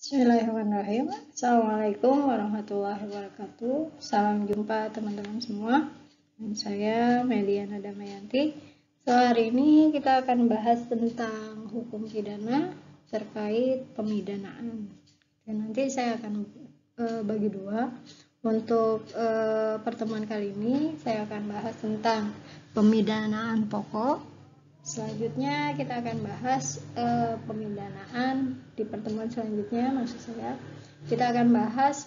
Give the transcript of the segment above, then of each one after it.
Bismillahirrahmanirrahim. Assalamualaikum warahmatullahi wabarakatuh. Salam jumpa teman-teman semua. Dan saya Meliana Damayanti. Hari ini kita akan bahas tentang hukum pidana terkait pemidanaan. Dan nanti saya akan bagi dua. Untuk pertemuan kali ini saya akan bahas tentang pemidanaan pokok. Selanjutnya kita akan bahas pemidanaan di pertemuan selanjutnya. Maksud saya kita akan bahas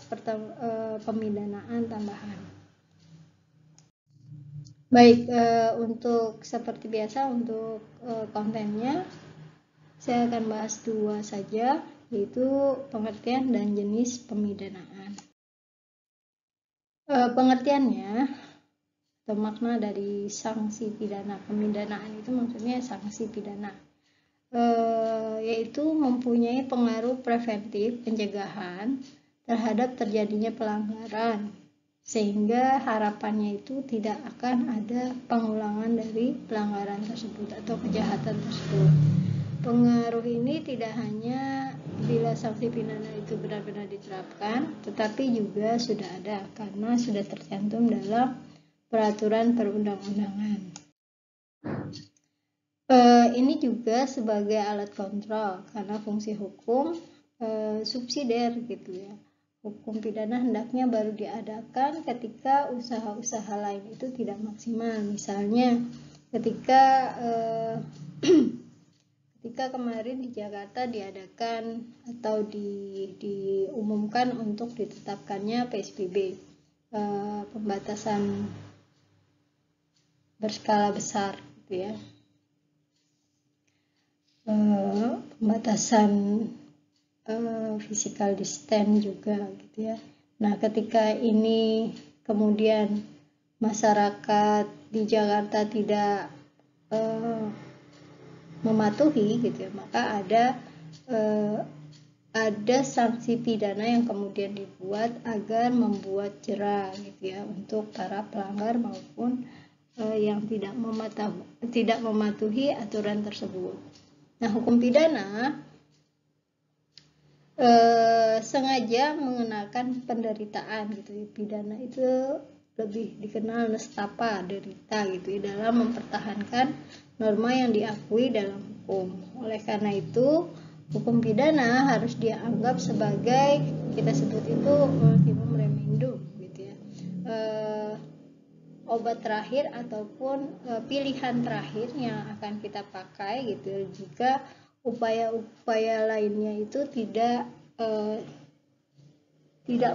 pemidanaan tambahan. Baik, untuk seperti biasa untuk kontennya saya akan bahas dua saja, yaitu pengertian dan jenis pemidanaan. Pengertiannya atau makna dari sanksi pidana. Pemidanaan itu maksudnya sanksi pidana, yaitu mempunyai pengaruh preventif pencegahan terhadap terjadinya pelanggaran, sehingga harapannya itu tidak akan ada pengulangan dari pelanggaran tersebut atau kejahatan tersebut. Pengaruh ini tidak hanya bila sanksi pidana itu benar-benar diterapkan, tetapi juga sudah ada karena sudah tercantum dalam peraturan perundang-undangan. Ini juga sebagai alat kontrol karena fungsi hukum subsidiar gitu ya. Hukum pidana hendaknya baru diadakan ketika usaha-usaha lain itu tidak maksimal. Misalnya ketika kemarin di Jakarta diadakan atau diumumkan untuk ditetapkannya PSBB, pembatasan berskala besar gitu ya, pembatasan physical distance juga gitu ya. Nah, ketika ini kemudian masyarakat di Jakarta tidak mematuhi gitu ya, maka ada sanksi pidana yang kemudian dibuat agar membuat jera gitu ya untuk para pelanggar maupun yang tidak mematuhi aturan tersebut. Nah, hukum pidana sengaja mengenakan penderitaan gitu ya. Pidana itu lebih dikenal nestapa, derita gitu ya, dalam mempertahankan norma yang diakui dalam hukum. Oleh karena itu, hukum pidana harus dianggap sebagai, kita sebut itu ultimum remedium gitu ya, obat terakhir ataupun pilihan terakhir yang akan kita pakai gitu jika upaya-upaya lainnya itu tidak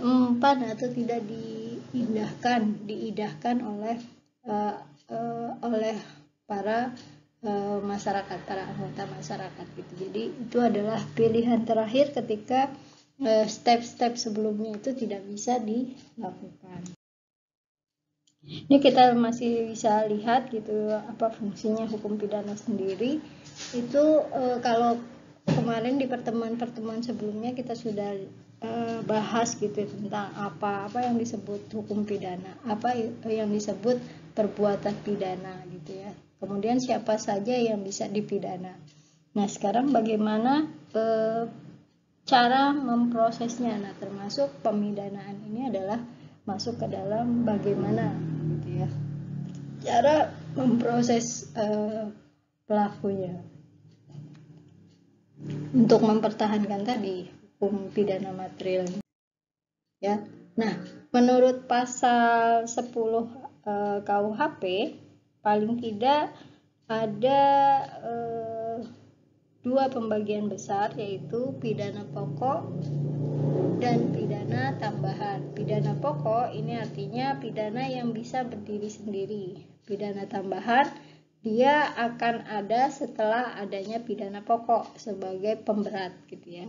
mempan atau tidak diindahkan oleh para masyarakat, para anggota masyarakat gitu. Jadi itu adalah pilihan terakhir ketika step-step sebelumnya itu tidak bisa dilakukan. Ini kita masih bisa lihat gitu apa fungsinya hukum pidana sendiri. Itu kalau kemarin di pertemuan sebelumnya kita sudah bahas gitu tentang apa yang disebut hukum pidana, apa yang disebut perbuatan pidana gitu ya. Kemudian siapa saja yang bisa dipidana. Nah, sekarang bagaimana cara memprosesnya. Nah, termasuk pemidanaan ini adalah masuk ke dalam bagaimana gitu ya cara memproses pelakunya untuk mempertahankan tadi hukum pidana material ya. Nah, menurut pasal 10 KUHP paling tidak ada dua pembagian besar, yaitu pidana pokok dan pidana tambahan. Pidana pokok ini artinya pidana yang bisa berdiri sendiri. Pidana tambahan dia akan ada setelah adanya pidana pokok sebagai pemberat gitu ya,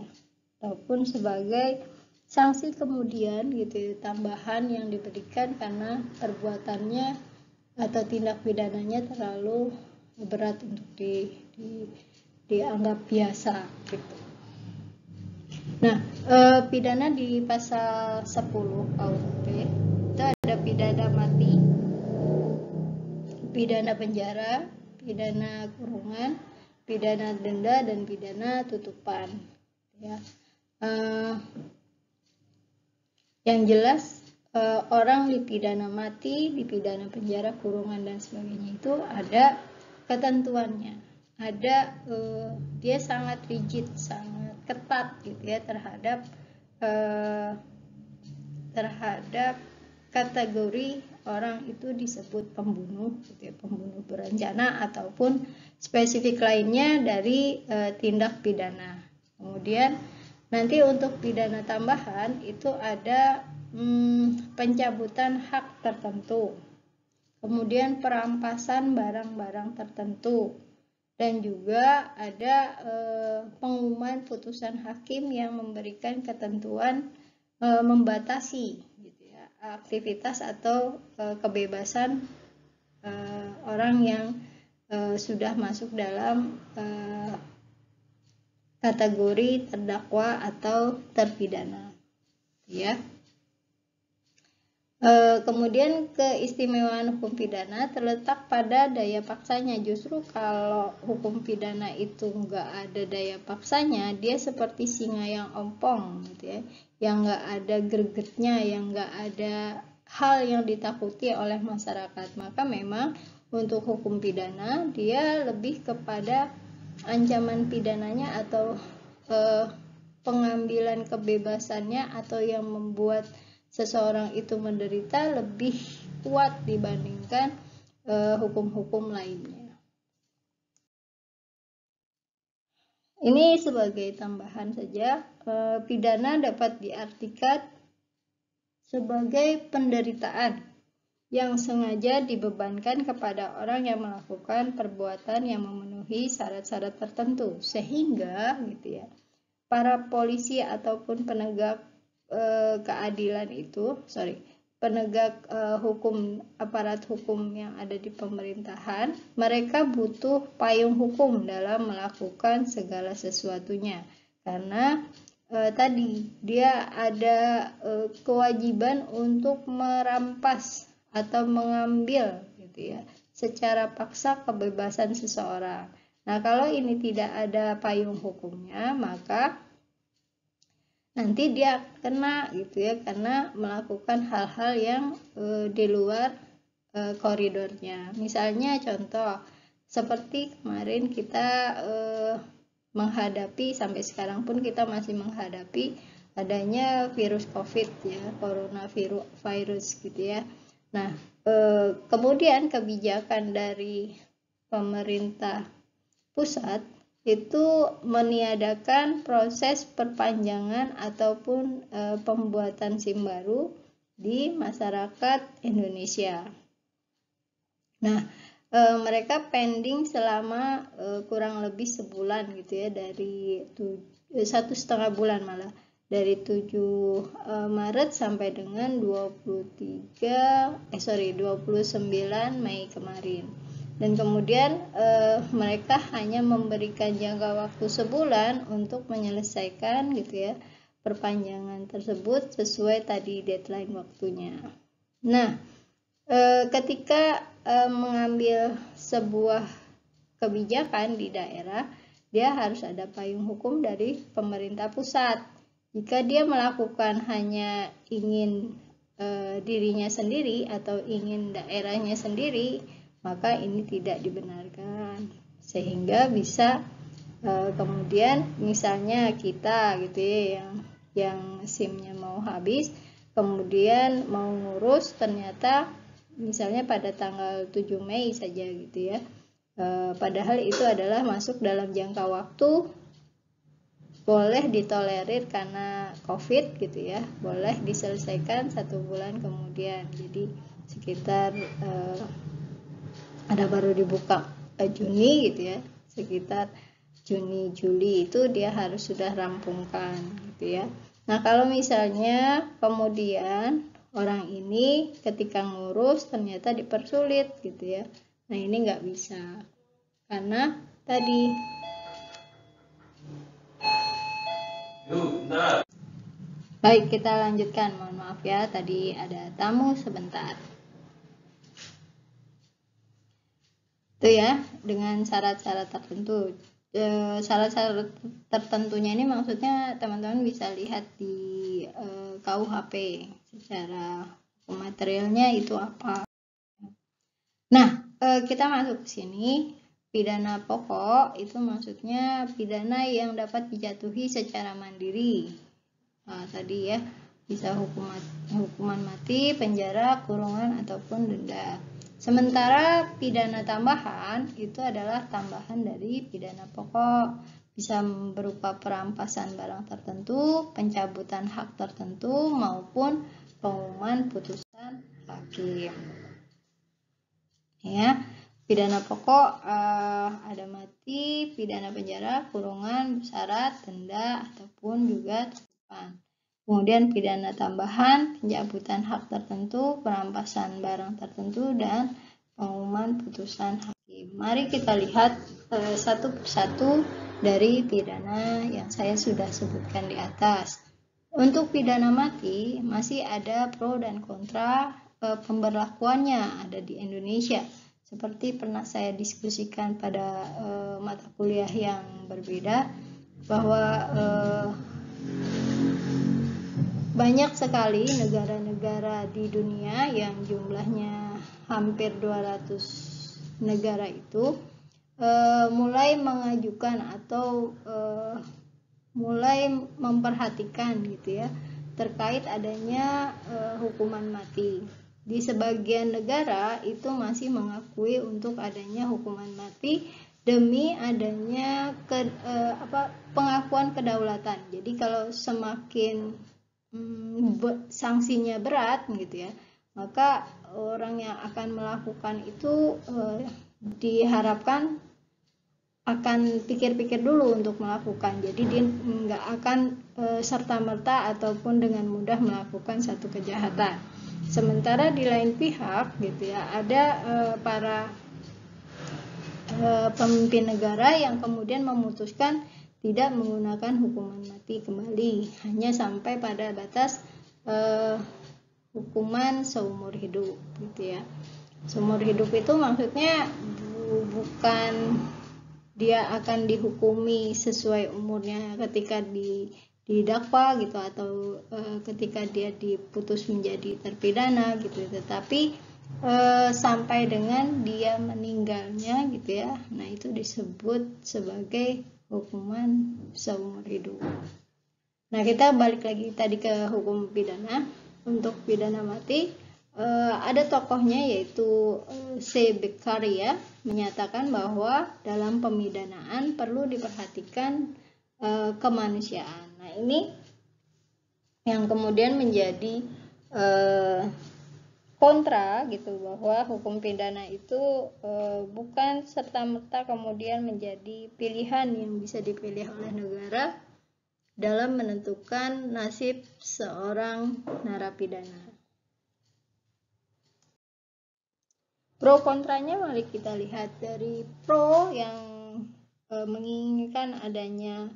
ataupun sebagai sanksi kemudian gitu ya, tambahan yang diberikan karena perbuatannya atau tindak pidananya terlalu berat untuk dianggap biasa gitu. Nah, pidana di pasal 10 KUHP itu ada pidana mati, pidana penjara, pidana kurungan, pidana denda, dan pidana tutupan ya. Yang jelas orang dipidana mati, dipidana penjara, kurungan dan sebagainya itu ada ketentuannya. Ada dia sangat rigid, sangat ketat gitu ya terhadap kategori orang itu disebut pembunuh gitu ya, pembunuh berencana ataupun spesifik lainnya dari tindak pidana. Kemudian nanti untuk pidana tambahan itu ada pencabutan hak tertentu, kemudian perampasan barang-barang tertentu, dan juga ada pengumuman putusan hakim yang memberikan ketentuan membatasi gitu ya, aktivitas atau kebebasan orang yang sudah masuk dalam kategori terdakwa atau terpidana ya. Kemudian keistimewaan hukum pidana terletak pada daya paksanya. Justru kalau hukum pidana itu nggak ada daya paksanya, dia seperti singa yang ompong gitu ya, yang nggak ada gregetnya, yang nggak ada hal yang ditakuti oleh masyarakat. Maka memang untuk hukum pidana dia lebih kepada ancaman pidananya atau pengambilan kebebasannya atau yang membuat seseorang itu menderita lebih kuat dibandingkan hukum-hukum lainnya. Ini sebagai tambahan saja, pidana dapat diartikan sebagai penderitaan yang sengaja dibebankan kepada orang yang melakukan perbuatan yang memenuhi syarat-syarat tertentu, sehingga gitu ya, para polisi ataupun penegak keadilan itu, penegak hukum, aparat hukum yang ada di pemerintahan, mereka butuh payung hukum dalam melakukan segala sesuatunya, karena tadi dia ada kewajiban untuk merampas atau mengambil gitu ya, secara paksa kebebasan seseorang. Nah, kalau ini tidak ada payung hukumnya, maka nanti dia kena gitu ya, karena melakukan hal-hal yang di luar koridornya. Misalnya contoh seperti kemarin kita menghadapi, sampai sekarang pun kita masih menghadapi adanya virus COVID ya, coronavirus gitu ya. Nah, kemudian kebijakan dari pemerintah pusat itu meniadakan proses perpanjangan ataupun pembuatan SIM baru di masyarakat Indonesia. Nah, mereka pending selama kurang lebih sebulan gitu ya, dari 1,5 bulan malah, dari 7 Maret sampai dengan 29 Mei kemarin. Dan kemudian mereka hanya memberikan jangka waktu sebulan untuk menyelesaikan gitu ya perpanjangan tersebut sesuai tadi deadline waktunya. Nah, ketika mengambil sebuah kebijakan di daerah, dia harus ada payung hukum dari pemerintah pusat. Jika dia melakukan hanya ingin dirinya sendiri atau ingin daerahnya sendiri, maka ini tidak dibenarkan, sehingga bisa kemudian misalnya kita gitu ya, yang SIM-nya mau habis, kemudian mau ngurus, ternyata misalnya pada tanggal 7 Mei saja gitu ya, padahal itu adalah masuk dalam jangka waktu boleh ditolerir karena COVID gitu ya, boleh diselesaikan 1 bulan kemudian. Jadi sekitar ada baru dibuka Juni gitu ya, sekitar Juni Juli itu dia harus sudah rampungkan gitu ya. Nah, kalau misalnya kemudian orang ini ketika ngurus ternyata dipersulit gitu ya, nah ini nggak bisa, karena tadi baik, kita lanjutkan. Mohon maaf ya, tadi ada tamu sebentar. Itu ya, dengan syarat-syarat tertentu. syarat-syarat tertentunya ini maksudnya teman-teman bisa lihat di KUHP secara materialnya itu apa. Nah, kita masuk ke sini. Pidana pokok itu maksudnya pidana yang dapat dijatuhi secara mandiri. Tadi ya, bisa hukuman mati, penjara, kurungan ataupun denda. Sementara pidana tambahan itu adalah tambahan dari pidana pokok, bisa berupa perampasan barang tertentu, pencabutan hak tertentu maupun pengumuman putusan hakim. Ya, pidana pokok ada mati, pidana penjara, kurungan, bersyarat, denda ataupun juga tanggapan. Kemudian pidana tambahan, pencabutan hak tertentu, perampasan barang tertentu, dan pengumuman putusan hakim. Mari kita lihat satu persatu dari pidana yang saya sudah sebutkan di atas. Untuk pidana mati masih ada pro dan kontra pemberlakuannya ada di Indonesia. Seperti pernah saya diskusikan pada mata kuliah yang berbeda, bahwa banyak sekali negara-negara di dunia yang jumlahnya hampir 200 negara itu mulai mengajukan atau mulai memperhatikan gitu ya terkait adanya hukuman mati. Di sebagian negara itu masih mengakui untuk adanya hukuman mati demi adanya pengakuan kedaulatan. Jadi kalau semakin sanksinya berat gitu ya, maka orang yang akan melakukan itu diharapkan akan pikir-pikir dulu untuk melakukan. Jadi dia nggak akan serta-merta ataupun dengan mudah melakukan satu kejahatan. Sementara di lain pihak gitu ya, ada para pemimpin negara yang kemudian memutuskan tidak menggunakan hukuman mati kembali, hanya sampai pada batas hukuman seumur hidup gitu ya. Seumur hidup itu maksudnya bukan dia akan dihukumi sesuai umurnya ketika didakwa gitu atau ketika dia diputus menjadi terpidana gitu, tetapi sampai dengan dia meninggalnya gitu ya. Nah, itu disebut sebagai hukuman seumur hidup. Nah, kita balik lagi tadi ke hukum pidana. Untuk pidana mati ada tokohnya yaitu C. Beccaria menyatakan bahwa dalam pemidanaan perlu diperhatikan kemanusiaan. Nah, ini yang kemudian menjadi kontra gitu, bahwa hukum pidana itu bukan serta-merta kemudian menjadi pilihan yang bisa dipilih oleh negara dalam menentukan nasib seorang narapidana. Pro kontranya mari kita lihat. Dari pro yang menginginkan adanya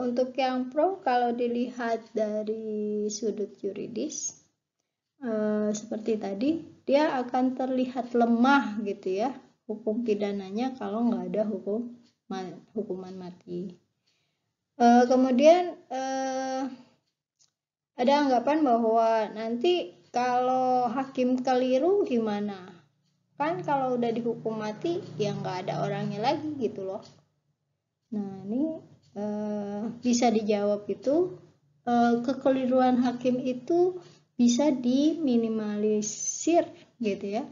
untuk yang pro, kalau dilihat dari sudut yuridis seperti tadi, dia akan terlihat lemah gitu ya hukum pidananya kalau nggak ada hukuman mati. Kemudian ada anggapan bahwa nanti kalau hakim keliru gimana? Kan kalau udah dihukum mati ya nggak ada orangnya lagi gitu loh. Nah, ini bisa dijawab itu kekeliruan hakim itu bisa diminimalisir gitu ya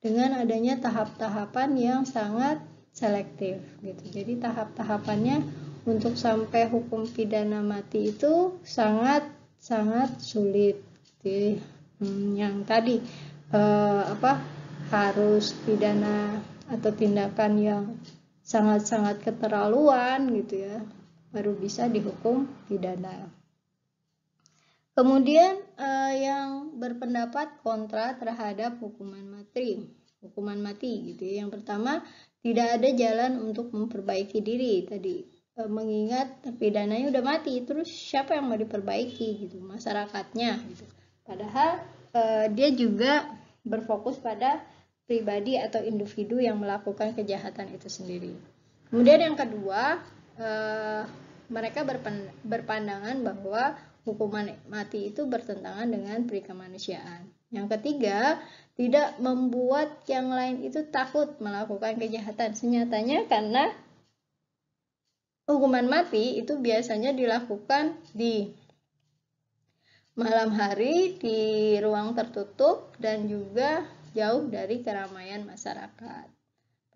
dengan adanya tahap-tahapan yang sangat selektif gitu. Jadi tahap-tahapannya untuk sampai hukum pidana mati itu sangat sulit. Jadi, yang tadi harus pidana atau tindakan yang sangat keterlaluan gitu ya baru bisa dihukum pidana. Kemudian yang berpendapat kontra terhadap hukuman mati gitu ya. Yang pertama, tidak ada jalan untuk memperbaiki diri tadi. Mengingat terpidananya udah mati, terus siapa yang mau diperbaiki gitu? Masyarakatnya gitu. Padahal dia juga berfokus pada pribadi atau individu yang melakukan kejahatan itu sendiri. Kemudian yang kedua, mereka berpandangan bahwa hukuman mati itu bertentangan dengan peri kemanusiaan. Yang ketiga, tidak membuat yang lain itu takut melakukan kejahatan. Senyatanya karena hukuman mati itu biasanya dilakukan di malam hari, di ruang tertutup, dan juga jauh dari keramaian masyarakat.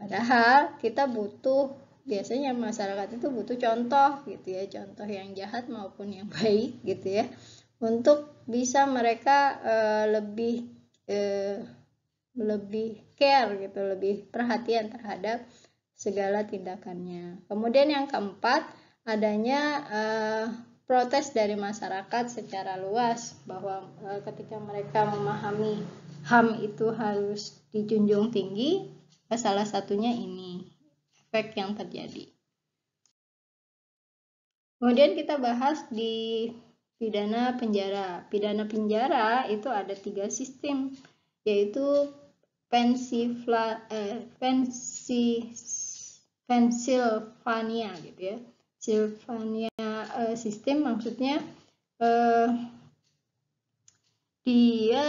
Padahal kita biasanya masyarakat itu butuh contoh gitu ya, contoh yang jahat maupun yang baik gitu ya, untuk bisa mereka lebih care gitu, lebih perhatian terhadap segala tindakannya. Kemudian yang keempat, adanya protes dari masyarakat secara luas bahwa ketika mereka memahami HAM itu harus dijunjung tinggi, salah satunya ini efek yang terjadi. Kemudian kita bahas di pidana penjara. Pidana penjara itu ada 3 sistem, yaitu Pennsylvania gitu ya. Pennsylvania sistem maksudnya dia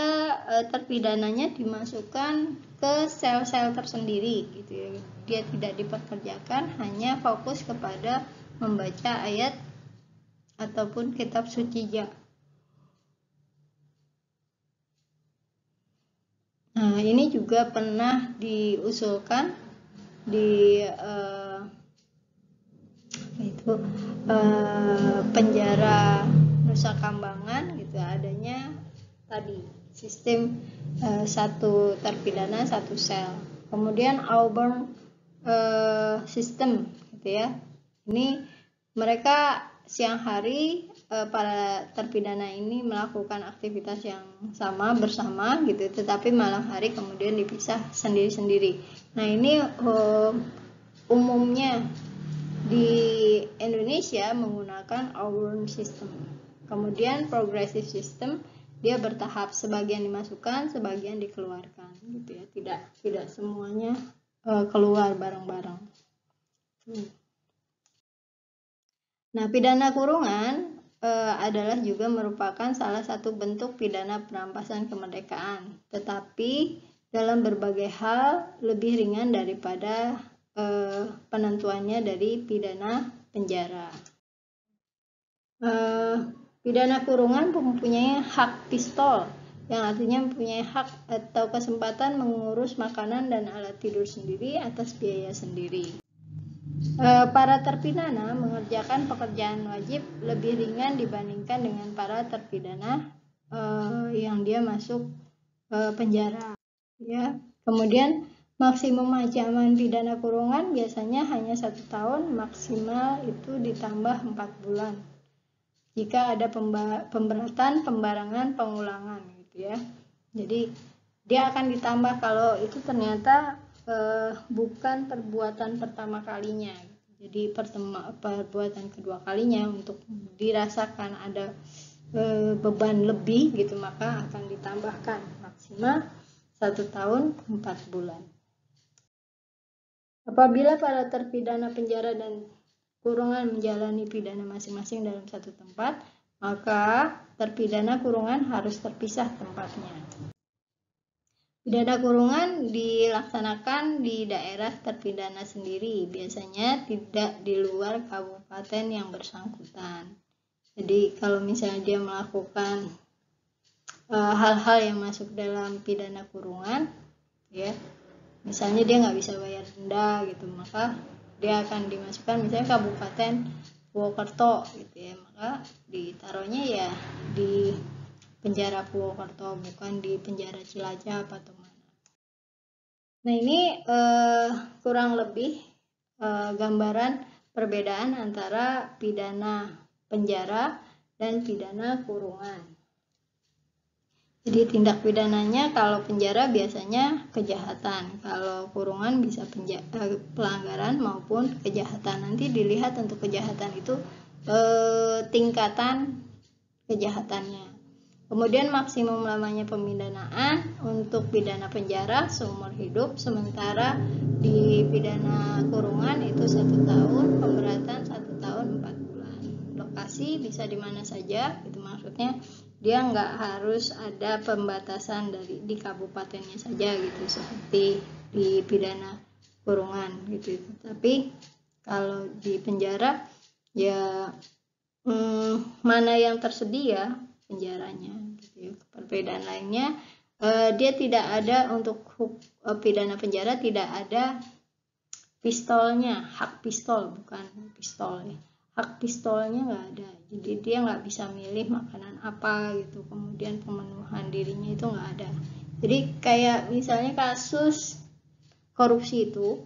terpidananya dimasukkan ke sel-sel tersendiri gitu ya. Dia tidak dipekerjakan, hanya fokus kepada membaca ayat ataupun kitab suci. Nah, ini juga pernah diusulkan di penjara Nusa Kambangan gitu, adanya tadi sistem satu terpidana satu sel. Kemudian Auburn sistem gitu ya. Ini mereka siang hari para terpidana ini melakukan aktivitas yang sama bersama gitu, tetapi malam hari kemudian dipisah sendiri-sendiri. Nah, ini umumnya di Indonesia menggunakan Auburn system. Kemudian progressive system, dia bertahap, sebagian dimasukkan, sebagian dikeluarkan gitu ya. Tidak semuanya keluar bareng-bareng. Nah, pidana kurungan adalah juga merupakan salah satu bentuk pidana perampasan kemerdekaan, tetapi dalam berbagai hal lebih ringan daripada penentuannya dari pidana penjara. Pidana kurungan mempunyai hak pistol, yang artinya mempunyai hak atau kesempatan mengurus makanan dan alat tidur sendiri atas biaya sendiri. Para terpidana mengerjakan pekerjaan wajib lebih ringan dibandingkan dengan para terpidana yang dia masuk penjara ya. Kemudian maksimum ancaman pidana kurungan biasanya hanya 1 tahun, maksimal itu ditambah 4 bulan jika ada pemberatan, pembarangan, pengulangan gitu ya. Jadi dia akan ditambah kalau itu ternyata bukan perbuatan pertama kalinya. Jadi perbuatan kedua kalinya, untuk dirasakan ada beban lebih gitu, maka akan ditambahkan maksimal 1 tahun 4 bulan. Apabila para terpidana penjara dan kurungan menjalani pidana masing-masing dalam satu tempat, maka terpidana kurungan harus terpisah tempatnya. Pidana kurungan dilaksanakan di daerah terpidana sendiri, biasanya tidak di luar kabupaten yang bersangkutan. Jadi kalau misalnya dia melakukan hal-hal yang masuk dalam pidana kurungan, ya, misalnya dia nggak bisa bayar denda gitu, maka dia akan dimasukkan misalnya Kabupaten Purwokerto gitu ya, maka ditaruhnya ya di penjara Purwokerto, bukan di penjara Cilacap atau mana. Nah, ini kurang lebih gambaran perbedaan antara pidana penjara dan pidana kurungan. Jadi tindak pidananya kalau penjara biasanya kejahatan, kalau kurungan bisa pelanggaran maupun kejahatan. Nanti dilihat untuk kejahatan itu tingkatan kejahatannya. Kemudian maksimum lamanya pemidanaan untuk pidana penjara seumur hidup, sementara di pidana kurungan itu 1 tahun, pemberatan 1 tahun 4 bulan. Lokasi bisa di mana saja, itu maksudnya dia nggak harus ada pembatasan di kabupatennya saja gitu, seperti di pidana kurungan gitu. Tapi kalau di penjara ya mana yang tersedia penjaranya gitu ya. Perbedaan lainnya dia tidak ada untuk pidana penjara, tidak ada pistolnya, hak pistol, bukan pistol ya. Hak pistolnya nggak ada, jadi dia nggak bisa milih makanan apa gitu, kemudian pemenuhan dirinya itu nggak ada. Jadi kayak misalnya kasus korupsi itu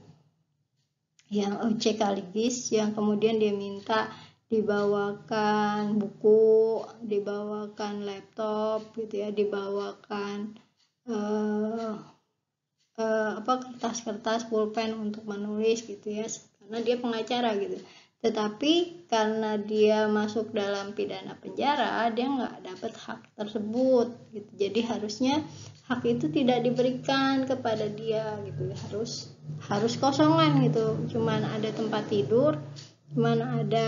yang OC Kaligis, yang kemudian dia minta dibawakan buku, dibawakan laptop gitu ya, dibawakan kertas-kertas pulpen untuk menulis gitu ya, karena dia pengacara gitu. Tetapi karena dia masuk dalam pidana penjara, dia nggak dapat hak tersebut gitu. Jadi harusnya hak itu tidak diberikan kepada dia gitu, harus kosongan gitu, cuman ada tempat tidur, cuman ada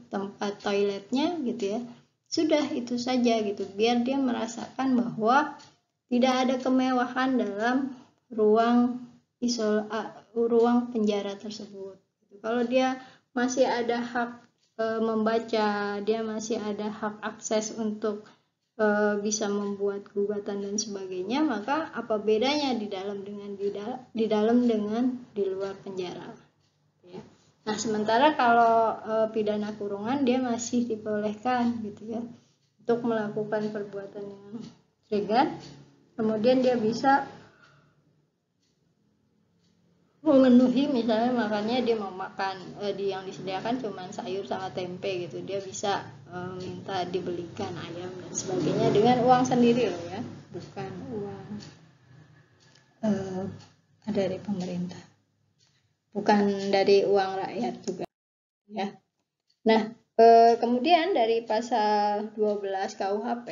tempat toiletnya gitu ya, sudah itu saja gitu, biar dia merasakan bahwa tidak ada kemewahan dalam ruang penjara tersebut. Kalau dia masih ada hak membaca, dia masih ada hak akses untuk bisa membuat gugatan dan sebagainya, maka apa bedanya di dalam dengan di luar penjara ya. Nah, sementara kalau pidana kurungan dia masih dibolehkan gitu ya untuk melakukan perbuatan yang ringan, kemudian dia bisa memenuhi, misalnya makannya dia mau makan yang disediakan cuma sayur sama tempe gitu, dia bisa minta dibelikan ayam dan sebagainya dengan uang sendiri loh ya, bukan uang dari pemerintah, bukan dari uang rakyat juga ya. Nah, kemudian dari pasal 12 KUHP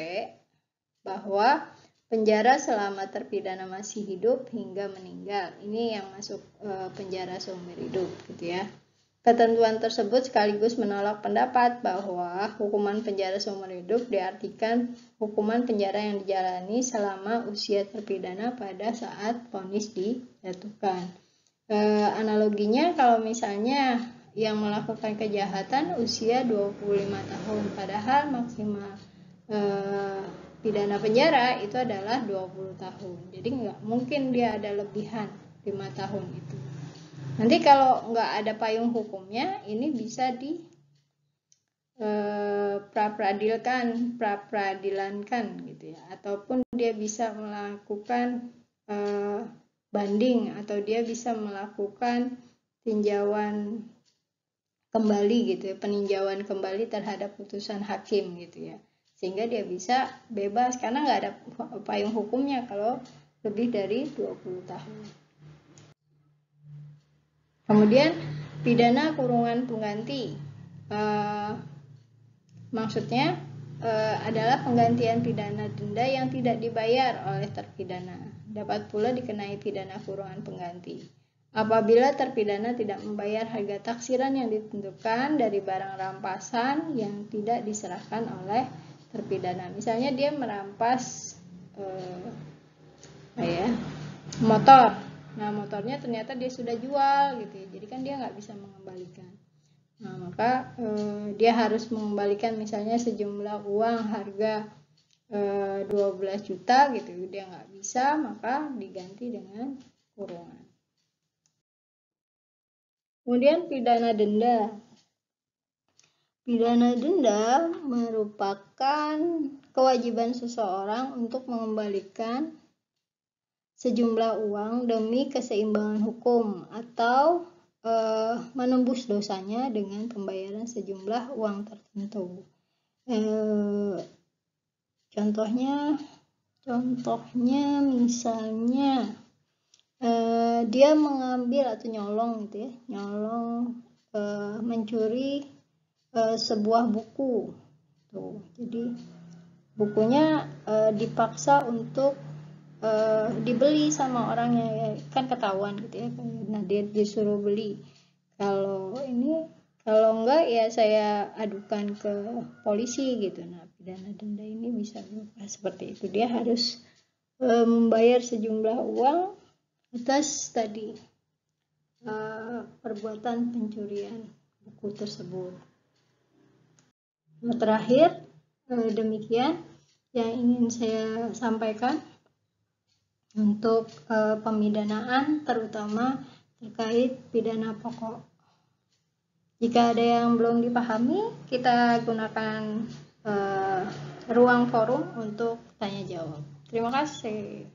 bahwa penjara selama terpidana masih hidup hingga meninggal, ini yang masuk penjara seumur hidup gitu ya. Ketentuan tersebut sekaligus menolak pendapat bahwa hukuman penjara seumur hidup diartikan hukuman penjara yang dijalani selama usia terpidana pada saat vonis dijatuhkan. Analoginya kalau misalnya yang melakukan kejahatan usia 25 tahun, padahal maksimal pidana penjara itu adalah 20 tahun. Jadi nggak mungkin dia ada lebihan 5 tahun itu. Nanti kalau nggak ada payung hukumnya, ini bisa di pra-peradilankan gitu ya, ataupun dia bisa melakukan banding, atau dia bisa melakukan tinjauan kembali gitu ya, peninjauan kembali terhadap putusan hakim gitu ya, sehingga dia bisa bebas karena nggak ada payung hukumnya kalau lebih dari 20 tahun. Kemudian pidana kurungan pengganti, maksudnya adalah penggantian pidana denda yang tidak dibayar oleh terpidana. Dapat pula dikenai pidana kurungan pengganti apabila terpidana tidak membayar harga taksiran yang ditentukan dari barang rampasan yang tidak diserahkan oleh terpidana. Misalnya dia merampas motor, nah motornya ternyata dia sudah jual gitu ya, jadi kan dia nggak bisa mengembalikan. Nah, maka dia harus mengembalikan misalnya sejumlah uang harga 12 juta gitu, dia nggak bisa, maka diganti dengan kurungan. Kemudian pidana denda. Pidana denda merupakan kewajiban seseorang untuk mengembalikan sejumlah uang demi keseimbangan hukum atau menembus dosanya dengan pembayaran sejumlah uang tertentu. Contohnya misalnya dia mengambil atau nyolong gitu ya, mencuri sebuah buku Tuh, jadi bukunya dipaksa untuk dibeli sama orangnya, ya kan ketahuan gitu ya. Nah, dia disuruh beli. Kalau enggak ya saya adukan ke polisi gitu. Nah, pidana denda ini bisa berupa seperti itu. Dia harus membayar sejumlah uang atas tadi perbuatan pencurian buku tersebut. Nah, terakhir demikian yang ingin saya sampaikan untuk pemidanaan, terutama terkait pidana pokok. Jika ada yang belum dipahami, kita gunakan ruang forum untuk tanya jawab. Terima kasih.